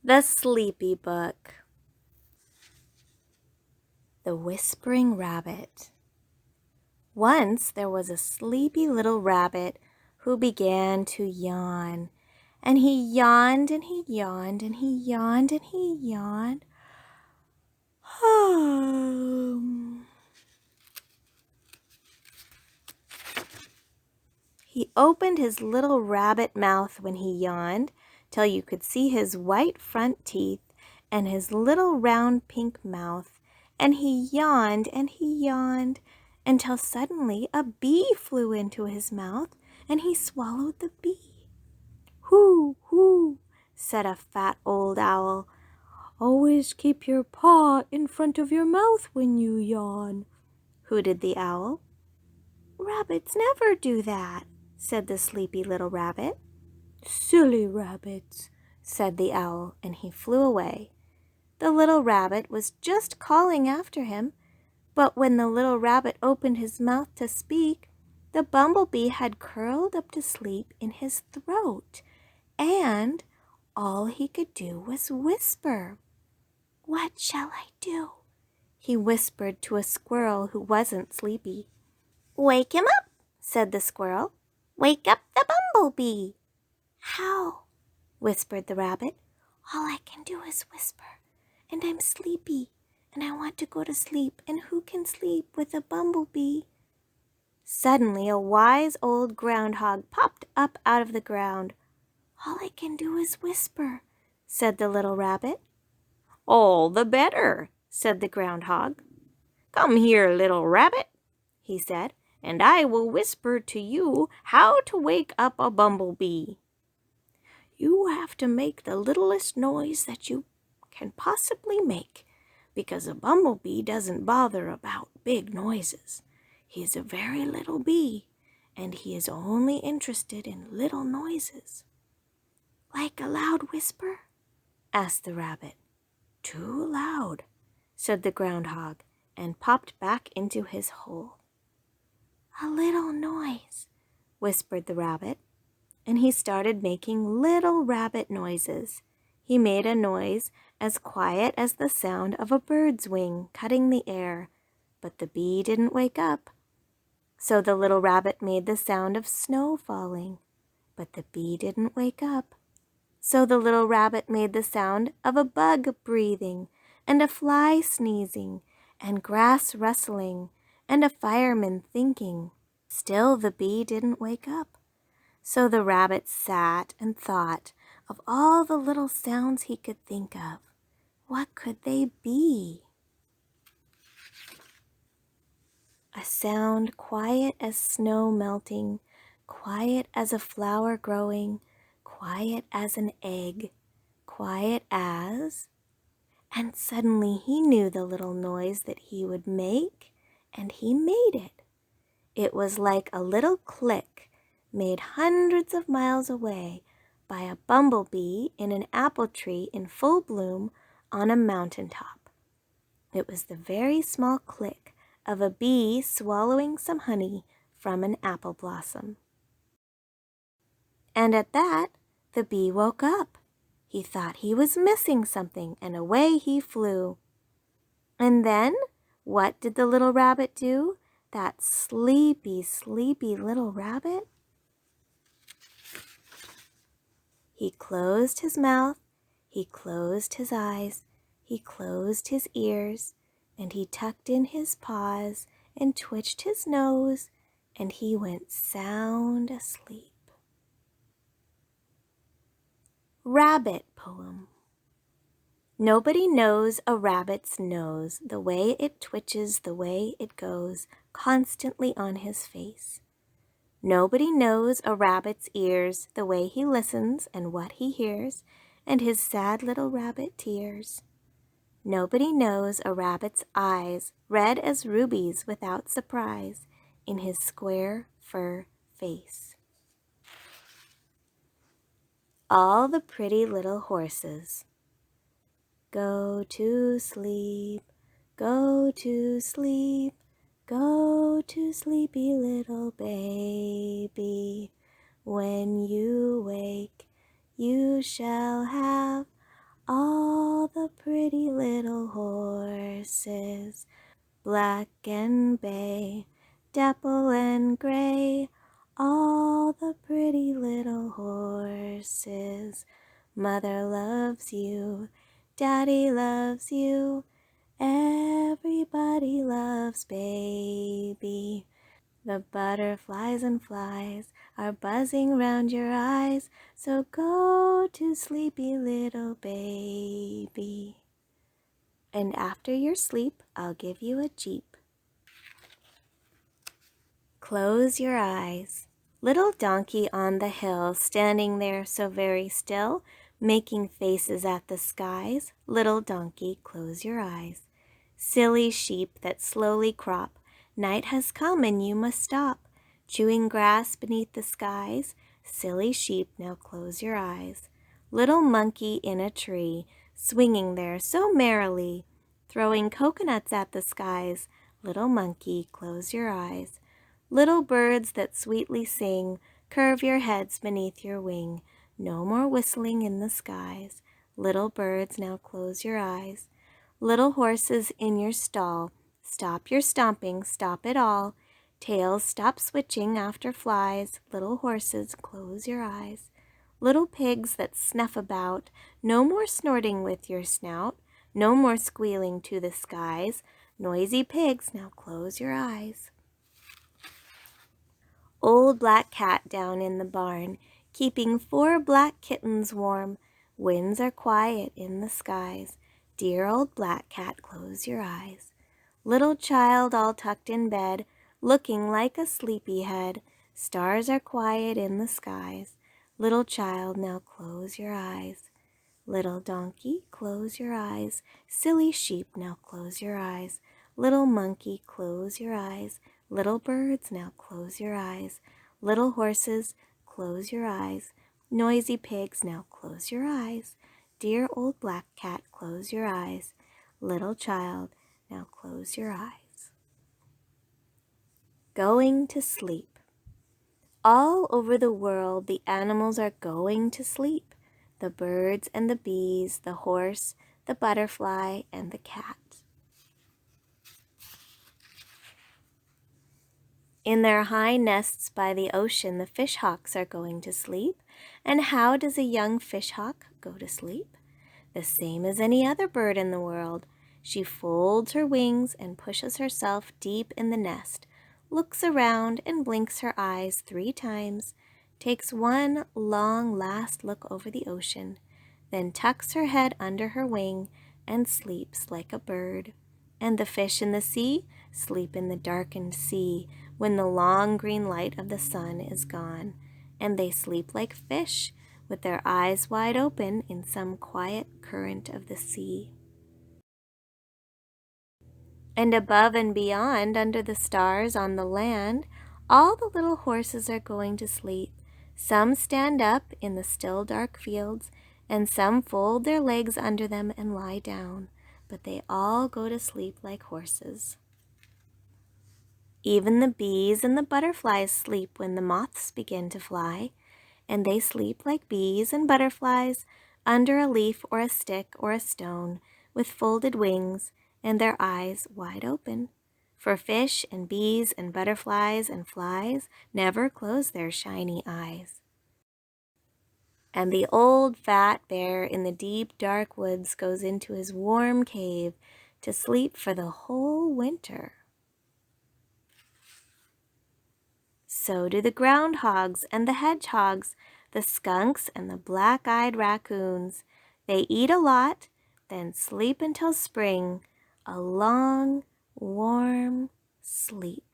The Sleepy Book. The Whispering Rabbit. Once there was a sleepy little rabbit who began to yawn. And he yawned and he yawned and he yawned and he yawned. He opened his little rabbit mouth when he yawned, till you could see his white front teeth and his little round pink mouth, and he yawned until suddenly a bee flew into his mouth, and he swallowed the bee. "Hoo, hoo," said a fat old owl. "Always keep your paw in front of your mouth when you yawn," hooted the owl. "Rabbits never do that," said the sleepy little rabbit. "Silly rabbits," said the owl, and he flew away. The little rabbit was just calling after him, but when the little rabbit opened his mouth to speak, the bumblebee had curled up to sleep in his throat, and all he could do was whisper. "What shall I do?" he whispered to a squirrel who wasn't sleepy. "Wake him up," said the squirrel. "Wake up the bumblebee." "How?" whispered the rabbit. "All I can do is whisper, and I'm sleepy, and I want to go to sleep, and who can sleep with a bumblebee?" Suddenly a wise old groundhog popped up out of the ground. "All I can do is whisper," said the little rabbit. "All the better," said the groundhog. "Come here, little rabbit," he said, "and I will whisper to you how to wake up a bumblebee. You have to make the littlest noise that you can possibly make, because a bumblebee doesn't bother about big noises. He is a very little bee, and he is only interested in little noises." "Like a loud whisper?" asked the rabbit. "Too loud," said the groundhog, and popped back into his hole. "A little noise," whispered the rabbit, and he started making little rabbit noises. He made a noise as quiet as the sound of a bird's wing cutting the air, but the bee didn't wake up. So the little rabbit made the sound of snow falling, but the bee didn't wake up. So the little rabbit made the sound of a bug breathing, and a fly sneezing, and grass rustling, and a fireman thinking. Still the bee didn't wake up. So the rabbit sat and thought of all the little sounds he could think of. What could they be? A sound quiet as snow melting, quiet as a flower growing, quiet as an egg, quiet as... And suddenly he knew the little noise that he would make, and he made it. It was like a little click made hundreds of miles away by a bumblebee in an apple tree in full bloom on a mountain top. It was the very small click of a bee swallowing some honey from an apple blossom. And at that, the bee woke up. He thought he was missing something, and away he flew. And then, what did the little rabbit do? That sleepy, sleepy little rabbit? He closed his mouth, he closed his eyes, he closed his ears, and he tucked in his paws and twitched his nose, and he went sound asleep. Rabbit Poem. Nobody knows a rabbit's nose, the way it twitches, the way it goes, constantly on his face. Nobody knows a rabbit's ears, the way he listens and what he hears, and his sad little rabbit tears. Nobody knows a rabbit's eyes, red as rubies without surprise, in his square fur face. All the pretty little horses. Go to sleep, go to sleep, go to sleepy little baby. When you wake, you shall have all the pretty little horses, black and bay, dapple and gray, all the pretty little horses. Mother loves you, Daddy loves you, everybody loves baby. The butterflies and flies are buzzing round your eyes, so go to sleepy little baby. And after your sleep, I'll give you a Jeep. Close your eyes. Little donkey on the hill, standing there so very still, making faces at the skies. Little donkey, close your eyes. Silly sheep that slowly crop, night has come and you must stop. Chewing grass beneath the skies. Silly sheep, now close your eyes. Little monkey in a tree, swinging there so merrily, throwing coconuts at the skies. Little monkey, close your eyes. Little birds that sweetly sing, curve your heads beneath your wing. No more whistling in the skies. Little birds, now close your eyes. Little horses in your stall, stop your stomping, stop it all. Tails, stop switching after flies. Little horses, close your eyes. Little pigs that snuff about, no more snorting with your snout. No more squealing to the skies. Noisy pigs, now close your eyes. Old black cat down in the barn, keeping 4 black kittens warm. Winds are quiet in the skies. Dear old black cat, close your eyes. Little child all tucked in bed, looking like a sleepyhead. Stars are quiet in the skies. Little child, now close your eyes. Little donkey, close your eyes. Silly sheep, now close your eyes. Little monkey, close your eyes. Little birds, now close your eyes. Little horses, close your eyes. Noisy pigs, now close your eyes. Dear old black cat, close your eyes. Little child, now close your eyes. Going to sleep. All over the world, the animals are going to sleep. The birds and the bees, the horse, the butterfly, and the cat. In their high nests by the ocean, the fish hawks are going to sleep. And how does a young fish hawk go to sleep? The same as any other bird in the world. She folds her wings and pushes herself deep in the nest, looks around and blinks her eyes 3 times, takes one long last look over the ocean, then tucks her head under her wing and sleeps like a bird. And the fish in the sea sleep in the darkened sea when the long green light of the sun is gone, and they sleep like fish with their eyes wide open in some quiet current of the sea. And above and beyond, under the stars on the land, all the little horses are going to sleep. Some stand up in the still dark fields, and some fold their legs under them and lie down, but they all go to sleep like horses. Even the bees and the butterflies sleep when the moths begin to fly, and they sleep like bees and butterflies under a leaf or a stick or a stone with folded wings and their eyes wide open. For fish and bees and butterflies and flies never close their shiny eyes. And the old fat bear in the deep dark woods goes into his warm cave to sleep for the whole winter. So do the groundhogs and the hedgehogs, the skunks and the black-eyed raccoons. They eat a lot, then sleep until spring, a long, warm sleep.